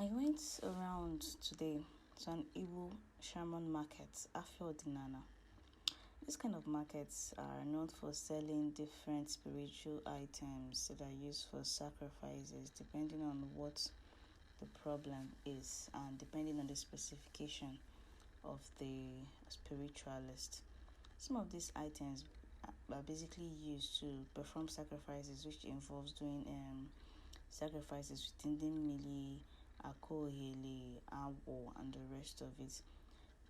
I went around today to an Igbo Shaman market, Afia, Odinaala. These kind of markets are known for selling different spiritual items that are used for sacrifices depending on what the problem is and depending on the specification of the spiritualist. Some of these items are basically used to perform sacrifices, which involves doing sacrifices within the mili, akohele, awo, and the rest of it.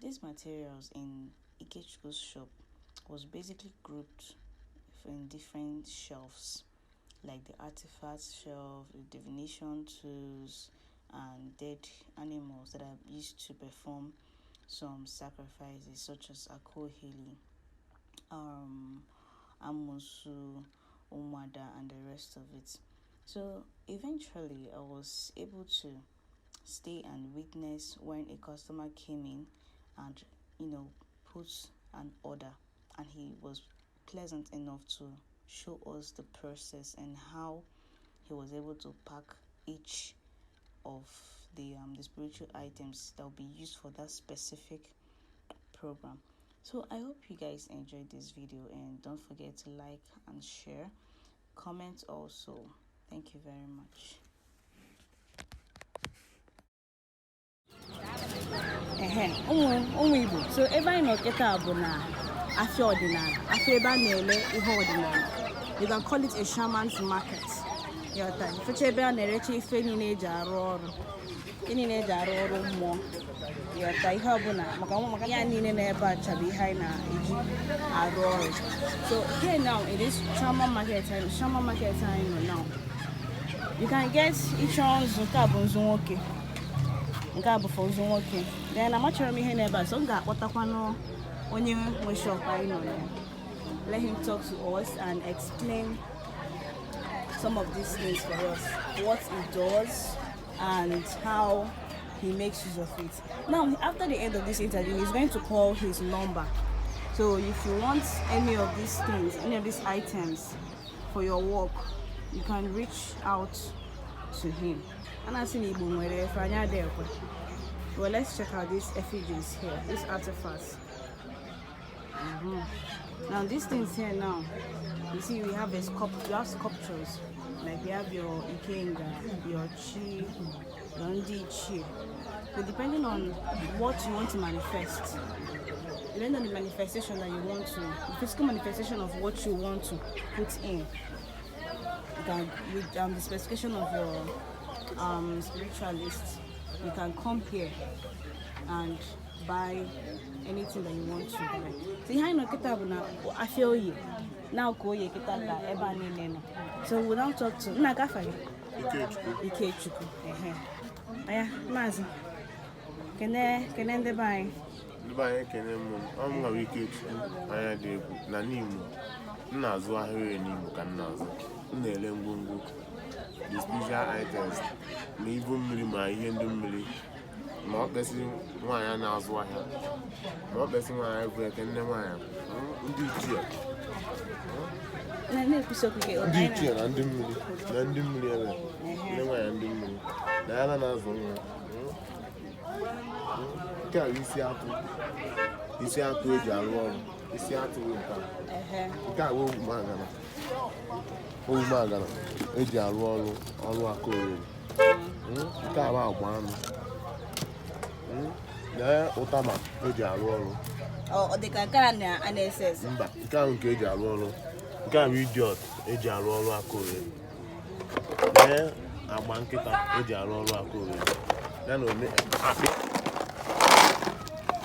These materials in Ikechuk's shop was basically grouped in different shelves, like the artifacts shelf, the divination tools, and dead animals that are used to perform some sacrifices, such as akohele, amusu, umada, and the rest of it. So eventually I was able to stay and witness when a customer came in and put an order, and he was pleasant enough to show us the process and how he was able to pack each of the spiritual items that will be used for that specific program. So I hope you guys enjoyed this video, and don't forget to like and share, comment also. Thank you very much. ụmụ Igbo, so ebe anyị nọ kịta bụ na Afia Odinaala, Afia ebe a na-ele ihe ọdịnala. You can call it a shaman's market. Fecha ebe a na-erecha ife niile eji arụ ọrụ, mmụọ. Ihe ọbụla maka ya niile na-ebe a chabe ihe anyị na-eji arụ ọrụ. So here now it is shaman market anyị nọ now. You can get each one's nke a bụ nzu nwoke. Nke a bụ for nzu nwoke. Then amachọrọ m ihe n'ebe a, so m ga-akpọtakwanụ onye nwe shop anyị nọ ya. Let him talk to us and explain some of these things for us, what he does and how he makes use of it. Now, after the end of this interview, he's going to call his number. So if you want any of these things, any of these items for your work, you can reach out to him. And I see Igbo nwere fanya there. Well, let's check out these effigies here, these artifacts. Now these things here now, you see we have sculptures, like we have your Ikenga, your Chi, your Ndi Chi. But depending on what you want to manifest, depending on the manifestation that you want to, the physical manifestation of what you want to put in, with the specification of your spiritualist, you can come here and buy anything that you want to buy. See, how no kita bu na Afia oye. Now ko oye kita ka eba niile no. So we now talk to na ka fa Ikechukwu. Aya, mazi. Kene ndị be anyị. Ndị be anyị kene m. Ọ nwa Ikechukwu anya dị egwu na n'Imo. M na-azụ ahịa n'Imo ka m na-azụ. M na-ele ngwongwo, the spiritual items, na ibu mmiri ma ihe ndị mmiri. Ma ọ kpesị nwaanyị na-azụ ahịa, ma ọ kpesị nwaanyị bụ eke nne nwaanyị, ndị ichie na ndị mmiri ebe nne nwaanyị ndị mmiri na ya na-azụ nwa. Nke a isi atụ eji arụ ọrụ, isi atụ nke a bụ ogwumagana eji arụ ọrụ aka oriri. Nke a bụ agba anụ na ụtama eji arụ ọrụ. Ọ dị ka nke a na-SS? Mba, nke ahụ nke eji arụ ọrụ. Nke a bụ idiot eji arụ ọrụ aka oriri. Na agba nkịta eji arụ ọrụ aka oriri. Ya na akpị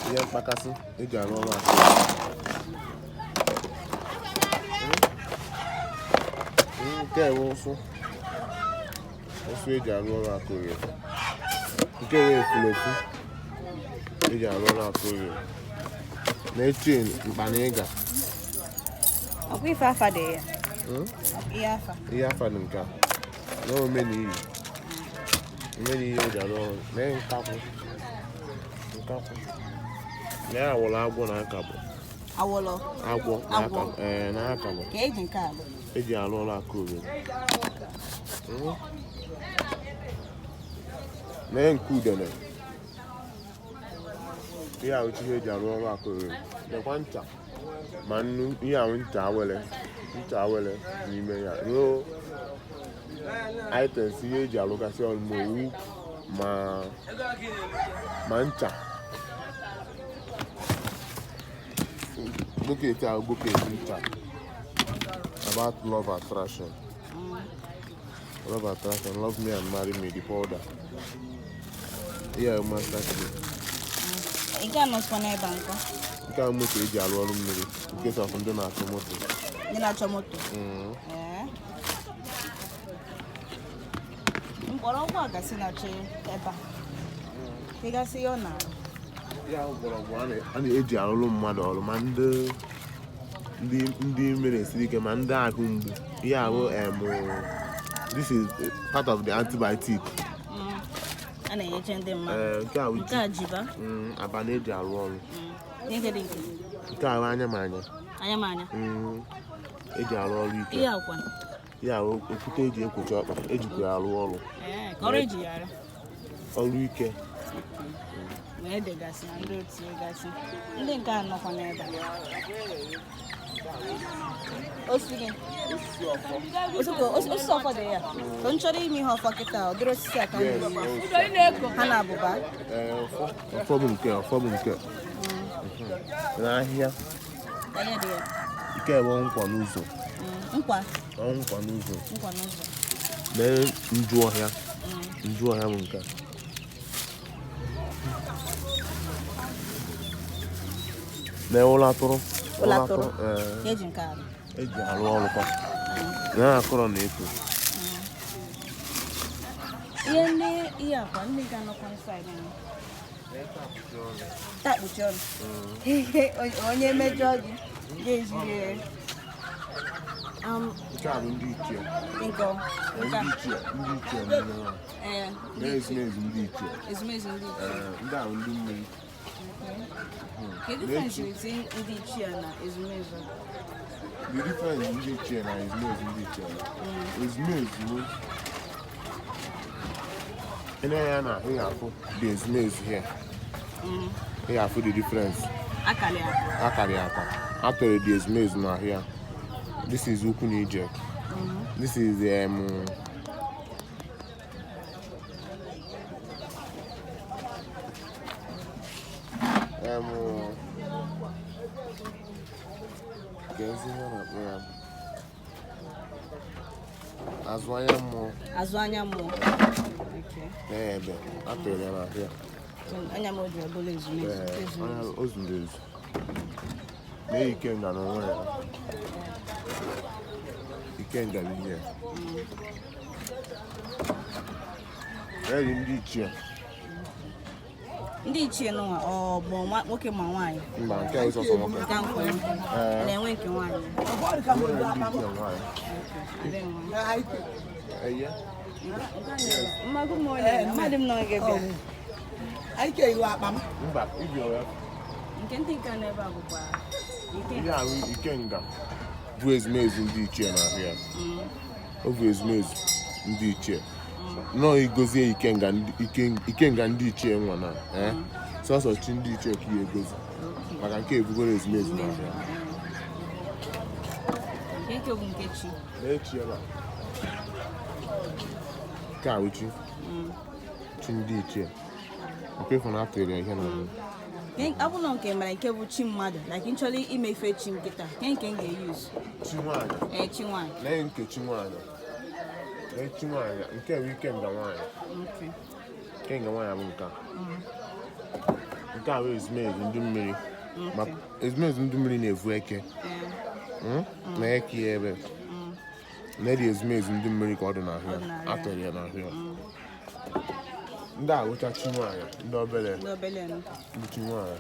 ihe mkpakasị eji arụ ọrụ aka oriri. Nke bụ ụsụ eji arụ ọrụ aka oriri. Nke bụ efulefu eji arụ ọrụ aka oriri. Na-eche mkpanịga. Ọkwa ife afa dị ya? Ihe afa dị nke a. Na omeniyi eji arụ ọrụ. Na nkakwụ. Na ya awụrụ agwọ na akabụ. Agwọ na akabụ. Ka eji nke a bụ? Eji arụ ọrụ aka oriri. na nke udene ihe ahụ ihe eji arụ ọrụ akụrụ nekwa ncha ma nnu ihe ahụ ncha awele n'ime ya ruo items ihe eji arụgasị ọrụ ma owu ma ncha boketi ahụ boketi ncha about love attraction love me and marry me the powder master key Ike anọsịkwa n'ebe a nkọ? Nke a moto eji arụ ọrụ mmiri nke sọfụ ndị na-achọ moto. Ndị na-achọ moto? Mgbọrọgwụ a gasị na-achọ ebe a. Ịgasị ya ọ na-arụ? Ya mgbọrọgwụ a na-eji arụrụ mmadụ ọrụ ma ndị mere siri ike ma ndị ahụ mgbu. Ihe ahụ this is part of the antibiotic. A na-enyeche ndị mmadụ. Nke a jiba? Aba na-eji arụ ọrụ. Nke ahụ anya m anya. Eji arụ ọrụ ike. Ihe akwa? Ihe ahụ okwute eji ekwochi ọkpa ejikwa arụ ọrụ. Ka ọrụ eji ya arụ? Ọrụ ike. Ma edegasị na ndị otu egasị. Ndị nke a nọkwa n'ebe a. Osisi ọfọ dị ya. Ka m chọrọ ime ihe ọfọ kịta ọ dịrị osisi aka ha na-abụba. Ọfọ bụ nke n'ahịa nke ebe nkwa n'ụzọ nkwa n'ụzọ mee nju ọhịa bụ nke mee ụlọ atụrụ eji arụ ọrụ kwa na-akọrọ na-eto ihe akwa ndị ga-anọkwa nside takpuchi ọnụ onye mejọ gị ga-ejiri nke a bụ ndị ichie ezumezu ndị ichie ndị ahụ ndị mmiri Kedu difference between ndị ichie na ezumezu? The difference ndị ichie na ezumezu ezumezu ya na ị ga-afụ the ezumezu here ị ga-afụ the difference akarị aka atọrọ the ezumezu na ahịa. This is ukwu na ije. This is azụ anya mmụọ. Ebe atọrọ ya na ahịa. Anya m oji ọbụla ezumezu. O zuru ezu. Mee ikenga n'onwe ya. Ikenga bụ ihe. Eri ndị ichie. Ndị ichie n'ụwa ọ bụ nwoke ma nwaanyị? Mba, nke a ụsọsọ nwoke. Nke nkwe na-enwe nke nwaanyị. Mmadụ m n'oge bịa. Mba, ibi ọya. Nke ndị nke n'ebe a bụkwa ihe ahụ ikenga bụ ezumezu ndị ichie na-ahịa. Ọ bụ ezumezu ndị ichie. Nọọ igozie ikenga ndị ichie nwa na sọsọ chi ndị ichie ka ihe egozi maka nke ebugoro ezumezu na-ahịa. Nke bụ nke chi. Na-echi ebe a. Nke a bụ chi ndị ichie. Nke ịfụ na atụrụ ya ihe na-ahụ. Abụlọ nke mara nke bụ chi mmadụ like nchọrọ ime ife chi nkịta nke m ga-eyuzu chi nwaanyị chi nwaanyị lee nke chi nwaanyị nke bụ ikenga nwaanyị ikenga nwaanyị bụ nke a bụ ezumezu ndị mmiri ezumezu ndị mmiri na-evu eke na eke ya ebe na-edi ezumezu ndị mmiri ka ọ dị n'ahịa atọrọ ya n'ahịa. Ndị a wụcha chi nwaanyị ndị obere ndị chi nwaanyị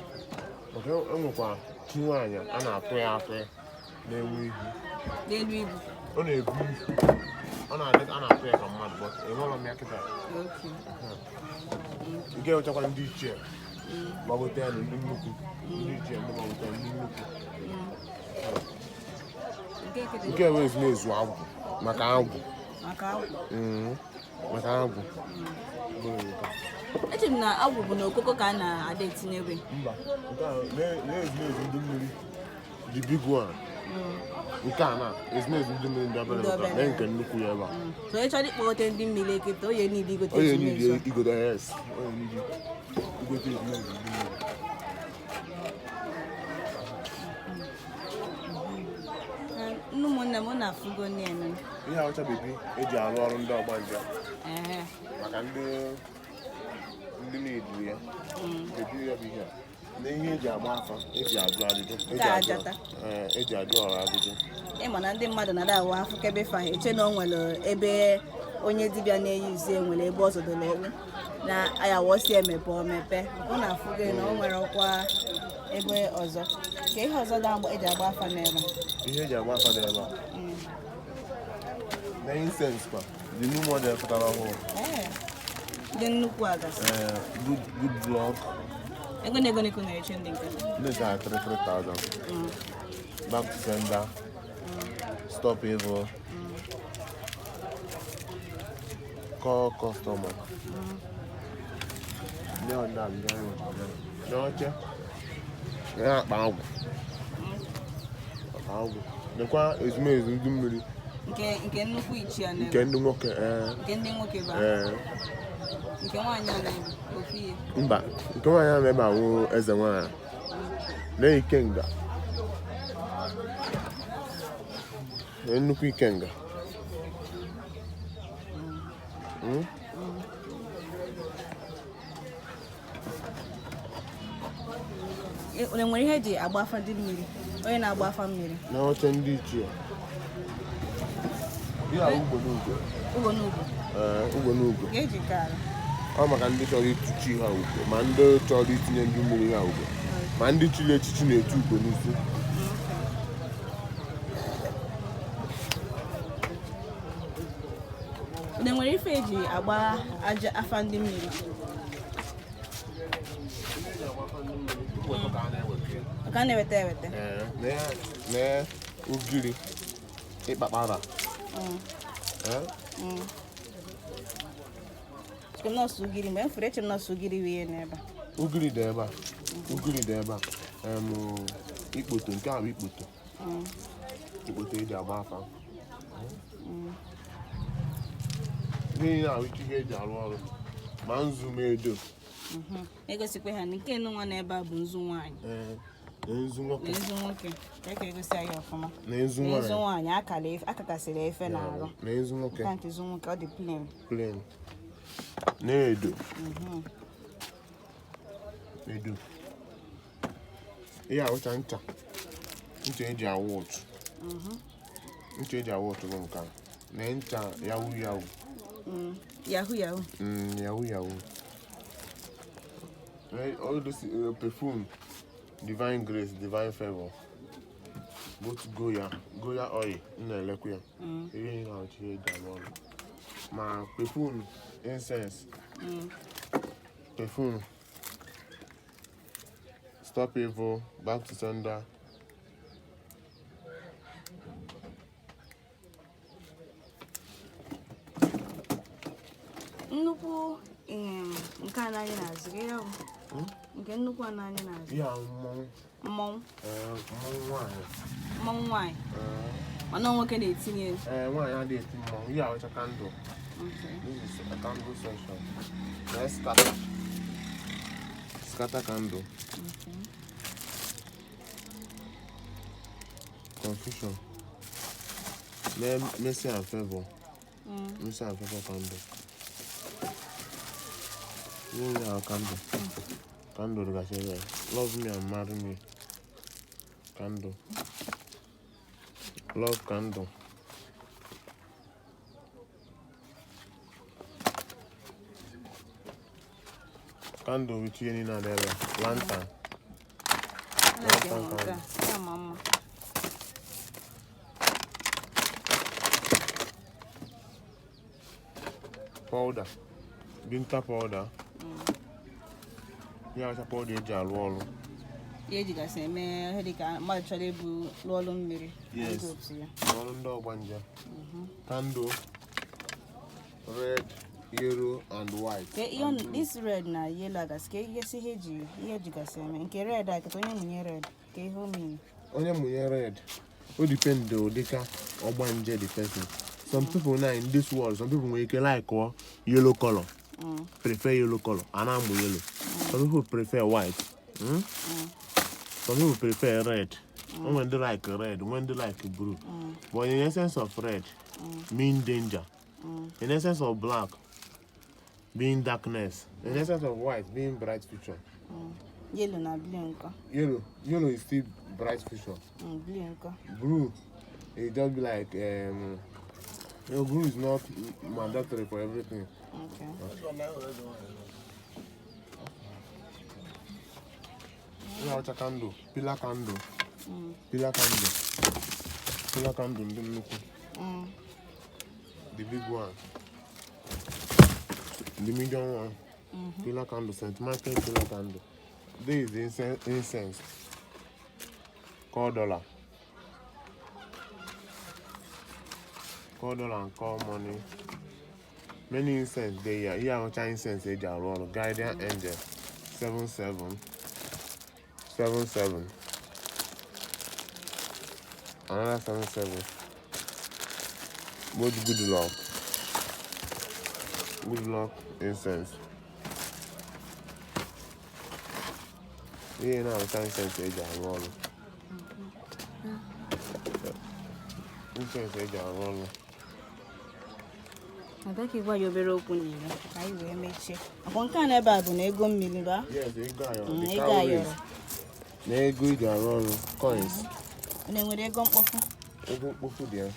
maka enwekwa chi nwaanyị a na-atụ ya atụ na-enwe ibu ọ na-ebu ibu ọ na-adị a na-atụ ya ka mmadụ but enwere m ya kịta nke wụchakwa ndị ichie gbagota ya na ndị nnukwu ndị ichie ndị gbagota ya ndị nnukwu nke enwe ezumezu agwụ maka agwụ. Eche m na agwụ bụ na okoko ka a na-ada etinyebe. Mba, nke a na-ezumezu ndị mmiri. The big one. Nke a na ezumezu ndị mmiri ndị obere ụka na nke nnukwu ya ebe a. So ị chọrọ ịkpọte ndị mmiri ekete, onye niile igote Onye ezumezu. niile igote yes. Onye niile igote ezumezu ndị mmiri. Ụmụnne m na-afụgo n'elu. Ihe ọcha bebi eji arụ ọrụ ndị ọgbanje. Maka ndị na-edu ya. Bebi ya bụ ihe a. Na ihe eji agba afa, eji ajụ ajụjụ. Eji ajụ ọrụ ajụjụ. Ịma na ndị mmadụ na-adawa afọ kebe fa eche na o nwere ebe onye dibịa na-eyuzi enwere ebe ọ zọdoro ewu na ayawosi emepe omepe. Ọ na-afụgo na o nwere ọkwa ebe ọzọ. Ka ihe ọzọ eji agba afa n'ebe. Ihe eji agba afa n'ebe a. Na incense kwa, the new model pụtara ọhụrụ. Ndị nnukwu agasị. Good block. Ego na-eche ndị nke. Ndị ka 3,000. Back to sender. Stop evil. Call customer. N'oche. Ya akpa agwụ. Nekwa ezumezu ndị mmiri. Nke nnukwu ichi ya nke ndị nwoke nke ndị nwoke ba nke nwaanyị a na-ebe ofu ihe. Mba, nke nwaanyị a na-ebe awụ eze nwaanyị na-ikenga nnukwu ikenga. Nwere ihe eji agba afa ndị mmiri, onye na-agba afa mmiri na oche ndị ichie. Ya ugbo n'ugbo. Ugbo n'ugbo. Ga-eji kara. Ọ maka ndị chọrọ ịtụchi ha ugbo, ma ndị chọrọ itinye ndị mmiri ha ugbo, ma ndị chiri echichi na-etu ugbo n'isi. Nwere ife eji agba aja afa ndị mmiri. Ka na-eweta. Na ugiri ịkpakpara. Nọọsụ ugiri mgbe m furu eche nọọsụ ugiri wee n'ebe a. Ugiri dị ebe a. Ikpoto nke a bụ ikpoto. Ikpoto eji agba afa. Ihe na ihe eji arụ ọrụ ma nzu ma edo. Egosikwa ha nke nwa n'ebe a bụ nzu nwaanyị. Nzu nwoke. Ka egosi anyị ọfụma. Nzu nwaanyị akakasịrị efe na-arụ. Nzu nwoke. Ka nke nzu nwoke ọ dị plain. Na-edo. Edo. Ihe awụcha ncha eji awụ ụtụ. Ncha eji awụ ụtụ bụ nke a. Na ncha yahoo. Yahoo. All this perfume, divine grace, divine favor. Both Goya oil, na-elekwa ya. Ihe na ọchị eji arụ ọrụ. Ma perfume, incense. Perfume. Stop evil, back to sender. Nnukwu nke a n'anya na-azụ gị ya bụ nke nnukwu a n'anya na-azụ. Ya Mmọnwụ nwaanyị. Mana nwoke na-etinye. Nwaanyị adịghị eti mmọnwụ. Ihe awụcha candle. This is a candle section. Let's scatter candle. Confusion. Mercy and favor. Mercy and favor candle. Yeah, our candle. Candle, love me and marry me. Candle. Love candle. Candle with you in there. Lantern. Lantern candle. Yeah, mama. Powder. Binta powder. Yeah, it's a powder eji arụ ọrụ. Ihe ejigasị eme ihe dịka mmadụ chọrọ ebu lụọlụ mmiri. Yes. Ọrụ ndị ọgbanje. Candle. Red. yellow, and white. Okay, this red na yellow gas. Okay, yes, here gas. Okay, red. I can only red. Okay, how many? Only red. It depends though. They can the person. Some people now in this world, some people make like yellow color. Prefer yellow color. And I'm yellow. Some people prefer white. Some people prefer red. When they like red, when they like blue. But in essence of red, mean danger. In essence of black, being darkness. In essence of white, being bright future. Yellow na blue. Yellow is still bright future. Blue, it just be like blue is not mandatory for everything. Okay. Candle, pillar candle. Pillar candle, the big one. The medium one. Pillar candle, St. Michael pillar candle. This is the incense. Call dollar. Call dollar and call money. Many incense they are. Here are incense they are roll. Guardian angel 77. Another 77. Both good luck incense. Yeah, now incense they are roll. Incense they are roll. I think you want your very open. I will make sure. One can ever do ego million. Yes, they got your. They good roll coins. And then when they go off, there.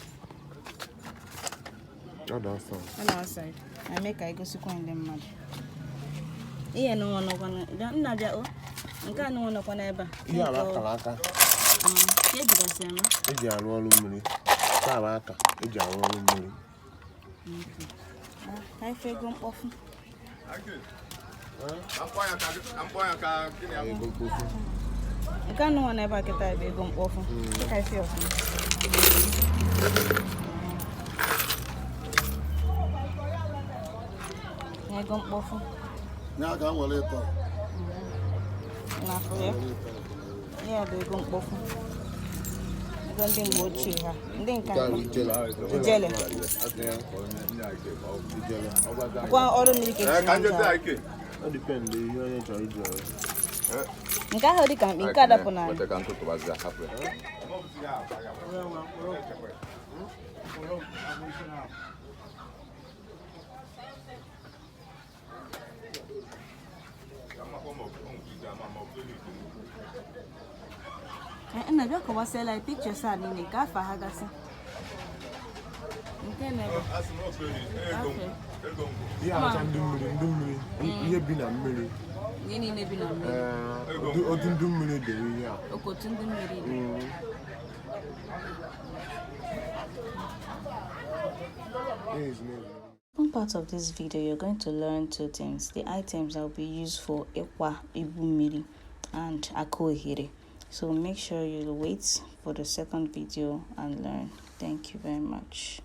Oh, that's all. on outside. I make I go to coin them mad. Yeah, no one gonna. Don't know that. I can't know one of one ever. Yeah, Laka. Yeah, because I'm. Eji arụ ọrụ mmiri. Taa aka eji arụ ọrụ mmiri. I feel go off. I can't know one ever get that big off. I feel. I go off. Now I can't wait it. Na for you. Yeah, they go off. Ndị mgbe ochie ha ndị nka ijele kwa ọrụ mmiri ka Ọ depende ihe onye chọrọ iji ọrụ. nke ahụ dị ka mkpi nke adapụ na nna bịa kọwasịala pictures a niile ka afọ ha gasị nke na-ebe Ihe acha ndị mmiri ihe bi na mmiri. ihe niile bi na mmiri Otu ndị mmiri dere ihe a. okotu ndị mmiri dị. One part of this video, you're going to learn two things: the items that will be used for Ekwa, Ibu Miri, and Akohere. So make sure you wait for the second video and learn. Thank you very much.